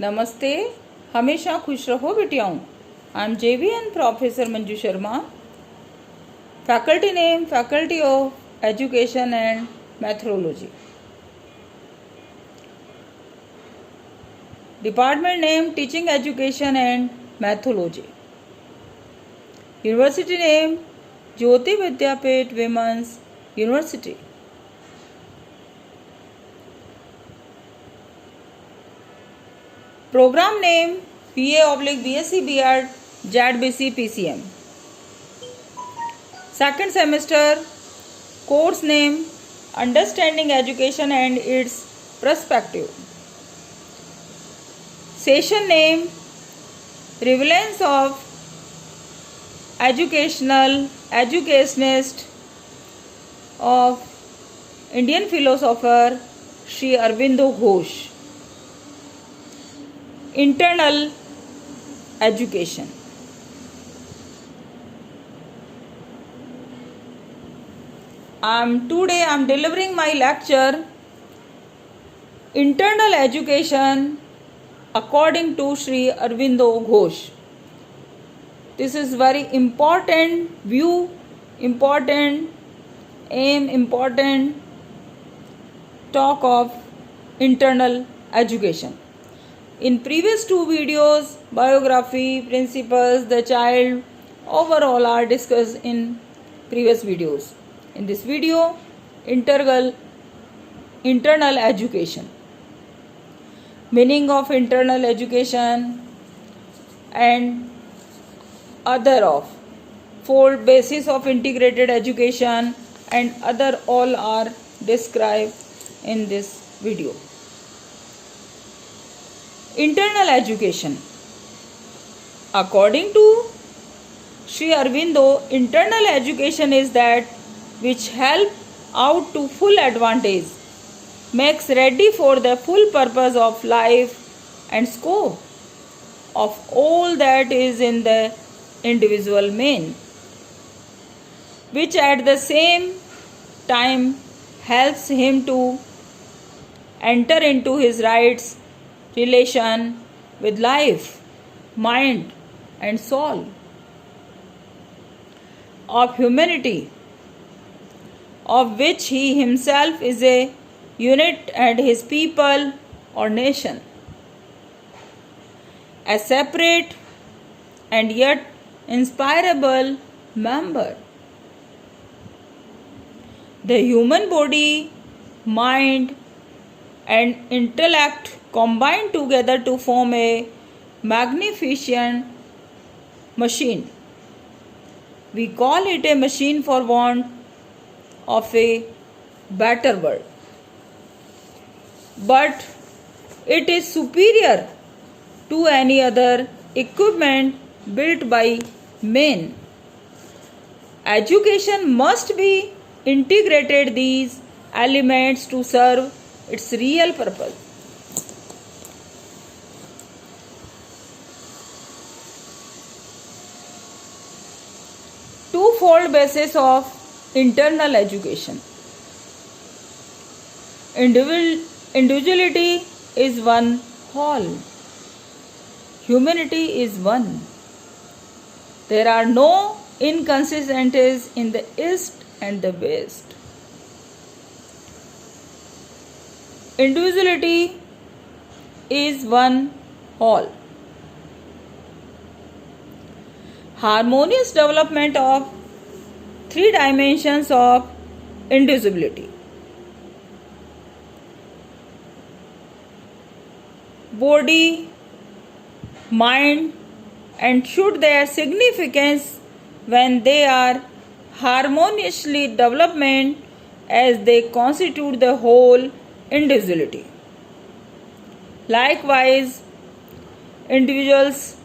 नमस्ते, हमेशा खुश रहो बेटियाओं। I am JVN professor Manju Sharma. Faculty name faculty of education and methodology. Department name teaching education and methodology. University name Jyoti Vidyapeeth women's university. Programme name PA/BSc B.Ed JADBC PCM। Second semester course name understanding education and its perspective. Session name relevance of educationist of Indian philosopher Shri Aurobindo Ghosh. Internal education. Today I am delivering my lecture Internal Education according to Sri Aurobindo Ghosh. This is very important view, important aim, important talk of internal education. In previous two videos, biography, principles, the child, overall are discussed in previous videos. In this video, internal education. Meaning of internal education and other of. Four bases of integrated education and other all are described in this video. Internal education. According to Sri Aurobindo, internal education is that which help out to full advantage, makes ready for the full purpose of life and scope of all that is in the individual man, which at the same time helps him to enter into his rights relation with life, mind and soul of humanity, of which he himself is a unit and his people or nation a separate and yet inspirable member. The human body, mind and intellect combine together to form a magnificent machine. We call it a machine for want of a better word. But it is superior to any other equipment built by men. Education must be integrated these elements to serve its real purpose. Twofold basis of internal education. Individuality is one whole. Humanity is one. There are no inconsistencies in the East and the West. Individuality is one whole. Harmonious development of three dimensions of indivisibility. Body, mind and should their significance when they are harmoniously development as they constitute the whole indivisibility. Likewise, individuals'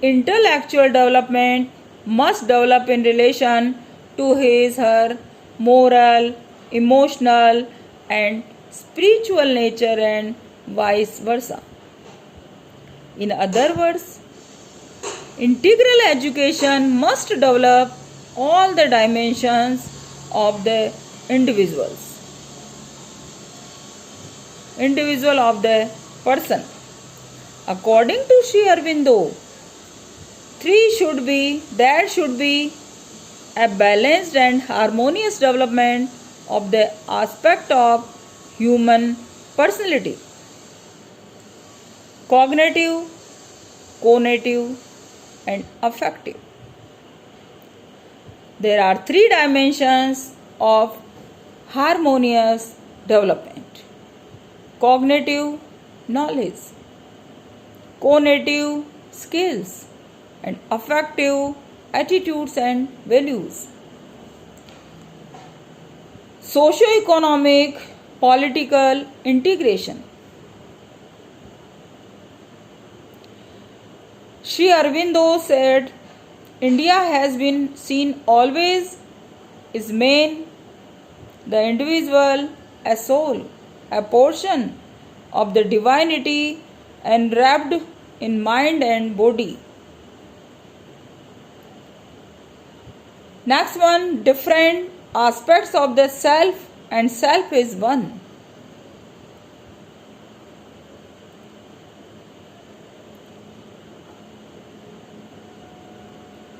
intellectual development must develop in relation to her moral, emotional and spiritual nature and vice versa. In other words, integral education must develop all the dimensions of the individual of the person. According to Sri Aurobindo, there should be a balanced and harmonious development of the aspect of human personality: cognitive, conative, and affective. There are three dimensions of harmonious development: cognitive knowledge, conative skills, and affective attitudes and values. Socio-economic political integration. Sri Aurobindo said, India has been seen always is man, the individual, a soul, a portion of the divinity enwrapped in mind and body. Next one, different aspects of the self and self is one.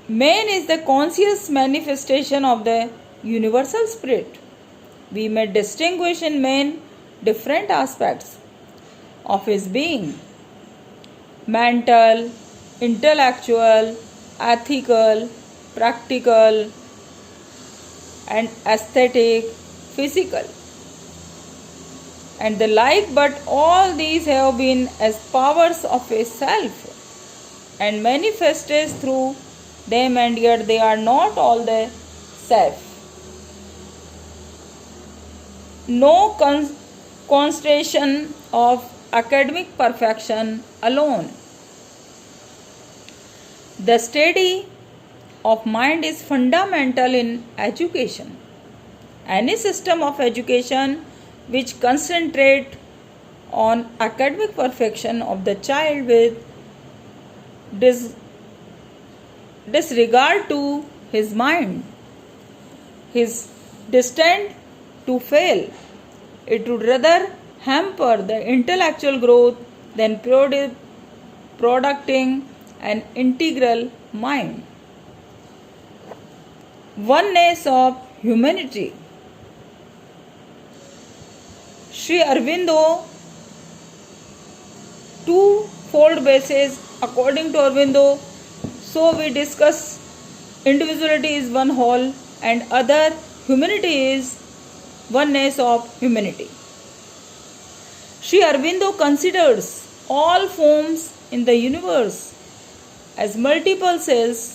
Man is the conscious manifestation of the universal spirit. We may distinguish in man different aspects of his being: mental, intellectual, ethical, practical, and aesthetic, physical, and the like, but all these have been as powers of a self and manifested through them, and yet they are not all the self. No constellation of academic perfection alone. The study of mind is fundamental in education. Any system of education which concentrate on academic perfection of the child with disregard to his mind is destined to fail. It would rather hamper the intellectual growth than producing an integral mind. Oneness of humanity. Sri Aurobindo, two-fold basis according to Aurobindo. So we discuss individuality is one whole and other humanity is oneness of humanity. Sri Aurobindo considers all forms in the universe as multiple cells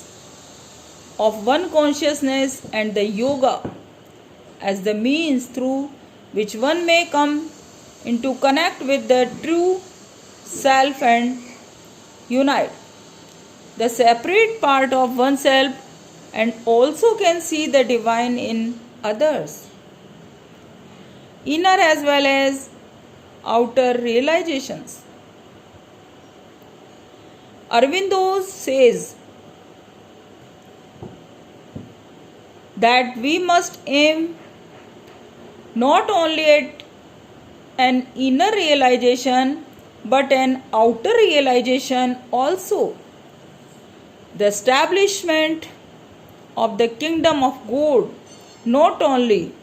of one consciousness, and the yoga as the means through which one may come into connect with the true self and unite the separate part of oneself and also can see the divine in others. Inner as well as outer realizations. Aurobindo says that we must aim not only at an inner realization but an outer realization also. The establishment of the kingdom of God not only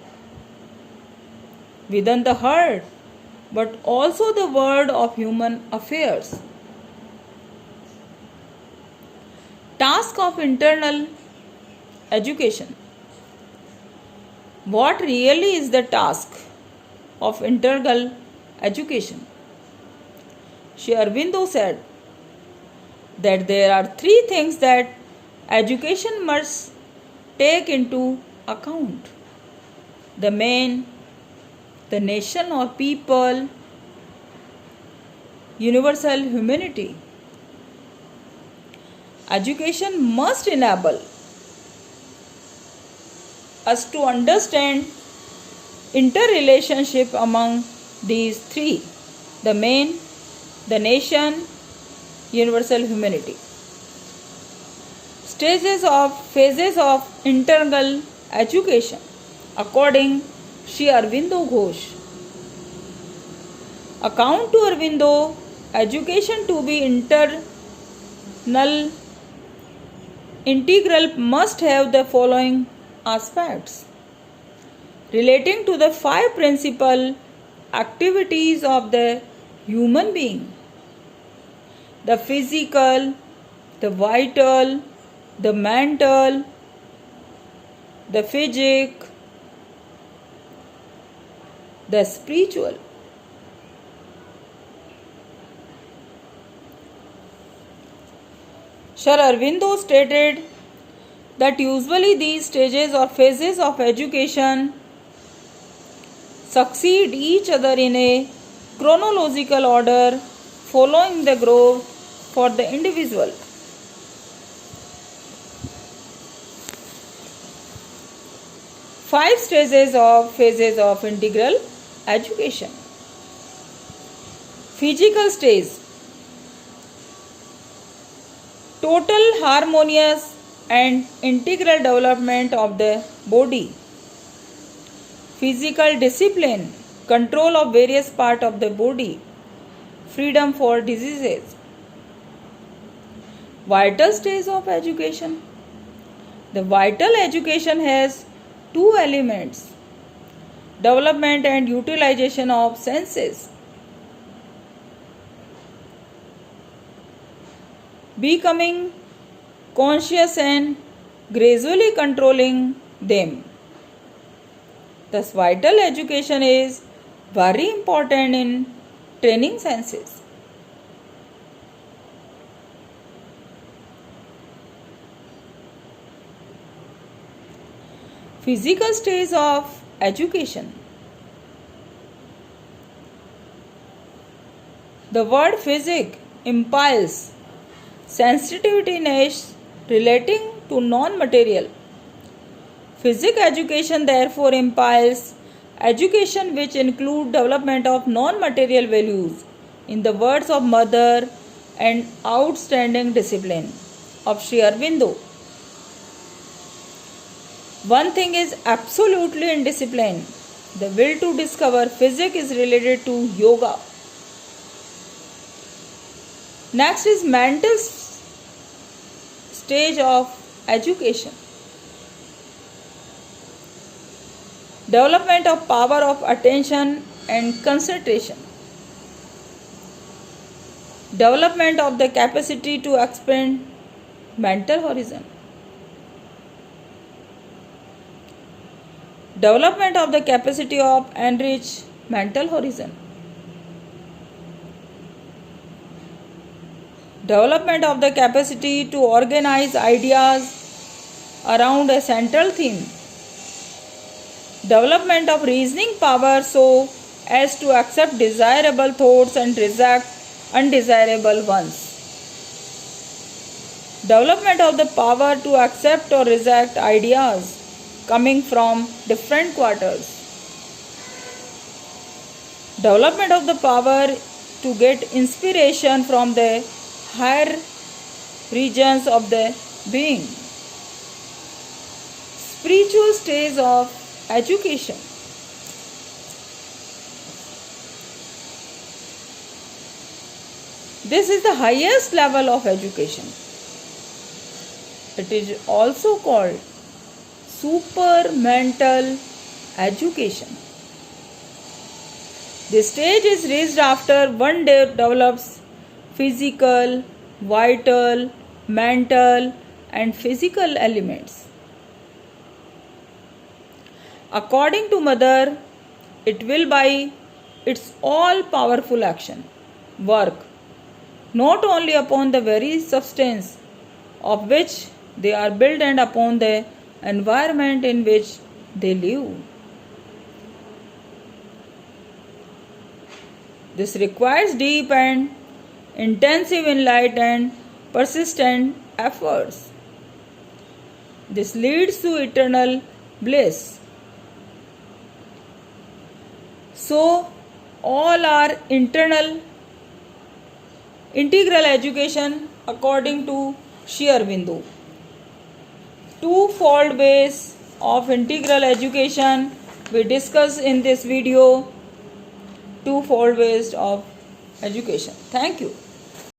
within the heart but also the world of human affairs. Task of internal education. What really is the task of internal education? Sri Aurobindo said that there are three things that education must take into account: the man, the nation or people, universal humanity. Education must enable us to understand interrelationship among these three: the man, the nation, universal humanity. Phases of internal education according Sri Aurobindo Ghosh. According to Aurobindo, education to be integral must have the following aspects relating to the five principal activities of the human being: the physical, the vital, the mental, the physic, the spiritual. Sri Aurobindo stated that usually these stages or phases of education succeed each other in a chronological order, following the growth for the individual. Five stages of phases of integral education. Physical stage: total harmonious and integral development of the body. Physical discipline: control of various parts of the body. Freedom for diseases. Vital stage of education. The vital education has two elements: development and utilization of senses. Becoming conscious and gradually controlling them. Thus, vital education is very important in training senses. Physical stage of education. The word physic implies sensitiveness relating to non-material. Physic education therefore implies education which include development of non-material values, in the words of Mother, and outstanding discipline of Sri Aurobindo. One thing is absolutely indisciplined. The will to discover physics is related to yoga. Next is mental stage of education. Development of power of attention and concentration. Development of the capacity to expand mental horizon. Development of the capacity of enrich mental horizon. Development of the capacity to organize ideas around a central theme. Development of reasoning power so as to accept desirable thoughts and reject undesirable ones. Development of the power to accept or reject ideas coming from different quarters. Development of the power to get inspiration from the higher regions of the being. Spiritual stage of education. This is the highest level of education. It is also called supermental education. This stage is reached after one develops physical, vital, mental, and physical elements. According to Mother, it will by its all powerful action work not only upon the very substance of which they are built and upon the environment in which they live. This requires deep and intensive insight and persistent efforts. This leads to eternal bliss. So, all are integral education according to Sri Aurobindo. Two-fold ways of integral education we discuss in this video. Two-fold ways of education. Thank you.